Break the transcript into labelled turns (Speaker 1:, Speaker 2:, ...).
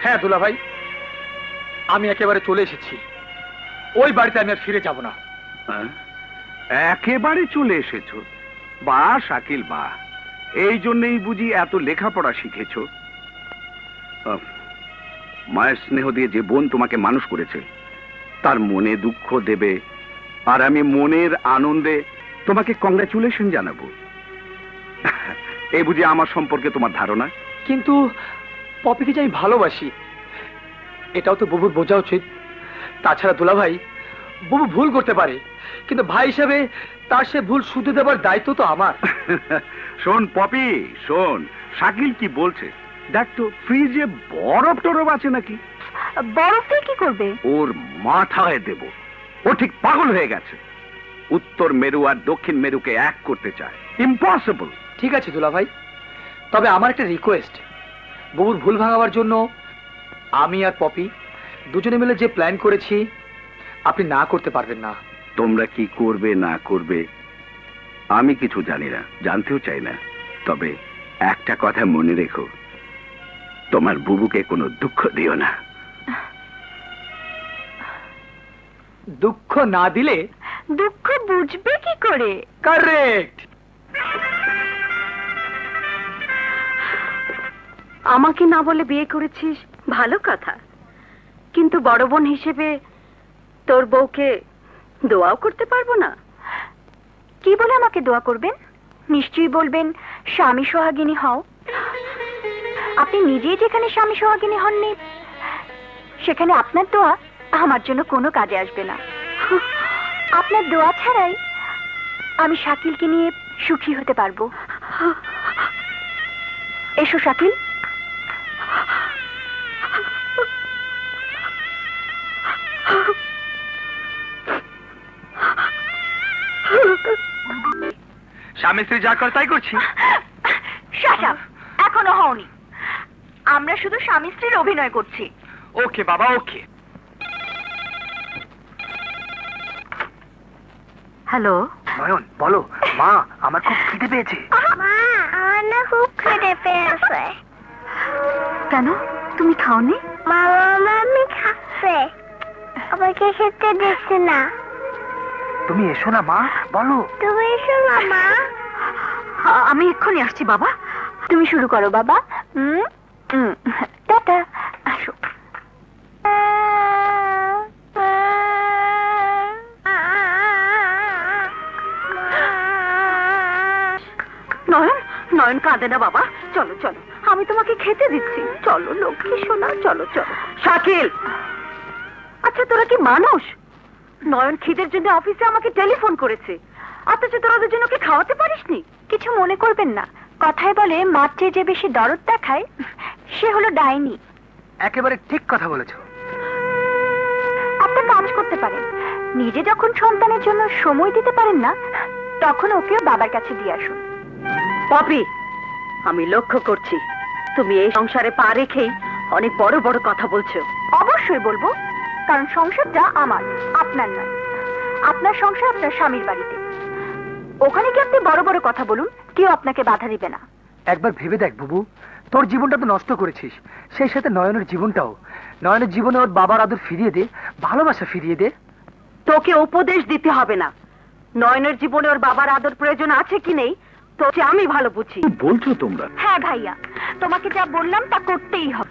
Speaker 1: হ্যাঁ দুলা ভাই, আমি একেবারে চলে এসেছি। ওই বাড়িতে আমি আর ফিরে যাব না।
Speaker 2: একেবারে চলে এসেছো? বাহ শাকিল বাহ, এই জন্যই বুঝি এত লেখাপড়া শিখেছো। মায়ের স্নেহ দিয়ে যে বোন তোমাকে মানুষ করেছে তার মনে দুঃখ দেবে, আর আমি মনের আনন্দে তোমাকে কংগ্রাচুলেশন জানাবো। এই বুঝি আমার সম্পর্কে তোমার ধারণা?
Speaker 1: কিন্তু পপিকে যে আমি ভালোবাসি এটাও তো বুবুর বোঝা উচিত। তাছাড়া দুলা ভাই, বুবু ভুল করতে পারে, কিন্তু ভাই হিসাবে তার সে ভুল শুধরে দেবার দায়িত্ব তো আমার।
Speaker 2: শোন পপি, শোন শাকিল কি বলছে দেখ তো, ফ্রিজে বরফ টরফ আছে নাকি?
Speaker 3: বরফ দিয়ে কি করবে?
Speaker 2: ওর মাথায় দেব। ও ঠিক পাগল হয়ে গেছে, উত্তর মেরু আর দক্ষিণ মেরুকে এক করতে চায়। ইম্পসিবল।
Speaker 1: ঠিক আছে দুলা ভাই, তবে আমার একটা রিকোয়েস্ট, বুবুর ভুল ভাঙাবার জন্য আমি আর পপি দুজনে মিলে যে প্ল্যান করেছি আপনি না করতে পারবেন না।
Speaker 2: তোমরা কি করবে না করবে আমি কিছু জানি না, জানতেও চাই না। তবে একটা কথা মনে রেখো, তোমার বুবুকে কোনো দুঃখ দিও না।
Speaker 1: দুঃখ না দিলে
Speaker 3: দুঃখ বুঝবে কি করে?
Speaker 1: কারেক্ট।
Speaker 3: আমাকে না বলে বিয়ে করেছিস, ভালো কথা, কিন্তু বড় বোন হিসেবে তোর বউকে দোয়াও করতে পারবো না। কি বলে আমাকে দোয়া করবেন? নিশ্চয়ই বলবেন স্বামী সোহাগিনী হও। আপনি নিজেই যেখানে স্বামী সোহাগিনী হননি, সেখানে আপনার দোয়া আমার জন্য কোনো কাজে আসবে না। আপনার দোয়া ছাড়াই আমি শাকিলকে নিয়ে সুখী হতে পারবো। এসো শাকিল।
Speaker 1: স্বামী স্ত্রী যা কর তাই করছি।
Speaker 3: এখনো হওনি, আমরা শুধু স্বামী স্ত্রীর অভিনয় করছি।
Speaker 1: ওকে বাবা, ওকে।
Speaker 3: হ্যালো
Speaker 1: নয়ন বলো, মা আমার খুব খিদে পেয়েছে।
Speaker 3: মা, আমার না খুব খিদে পেয়েছে। কেন তুমি খাওনি? মামা আমি খাচ্ছে, আমাকে খেতে দিচ্ছে না।
Speaker 1: তুমি এসো না মা, বলো।
Speaker 3: তুমি এসো মামা। আমি এক্ষুনি আসছি বাবা। তুমি শুরু করো বাবা। টাটা, আসো। নয়ন, নয়ন কাঁদে না বাবা, চলো চলো, আমি তোমাকে খেতে দিচ্ছি। চলো লক্ষ্মী সোনা, চলো চলো। শাকিল, আচ্ছা তোরা কি মানুষ? নয়ন খিদের জন্য অফিসে আমাকে টেলিফোন করেছে, অথচ তোরা দুজনকে খাওয়াতে পারিসনি। কিছু মনে করবেন না, কথায় বলে মার চেয়ে যে বেশি দরদ দেখায় সে হলো ডাইনি।
Speaker 1: একেবারে ঠিক কথা বলেছো।
Speaker 3: একটা কাজ করতে পারেন, নিজে যখন সন্তানের জন্য সময় দিতে পারেন না, তখন ওকেও বাবার কাছে দিয়ে আসুন। পপি, আমি লক্ষ্য করছি তুমি এই সংসারে পা রেখেই অনেক বড় বড় কথা বলছো। অবশ্যই বলবো, কারণ সংসারটা আমার, আপনার নয়। আপনার সংসার আপনার স্বামীর বাড়িতে, ওখানে কি আপনি বড় বড় কথা বলুন, কেউ আপনাকে বাধা দিবে না।
Speaker 1: একবার ভেবে দেখ বুবু, তোর জীবনটা তো নষ্ট করেছিস, সেই সাথে নয়নের জীবনটাও। নয়নের জীবনে ওর বাবার আদর ফিরিয়ে দে, ভালোবাসা ফিরিয়ে দে।
Speaker 3: তোকে উপদেশ দিতে হবে না, নয়নের জীবনে ওর বাবার আদর প্রয়োজন আছে কি নেই তোকে আমি ভালো বুঝি।
Speaker 2: বলছো তোমরা?
Speaker 3: হ্যাঁ ভাইয়া, তোমাকে যা বললাম তা করতেই হবে।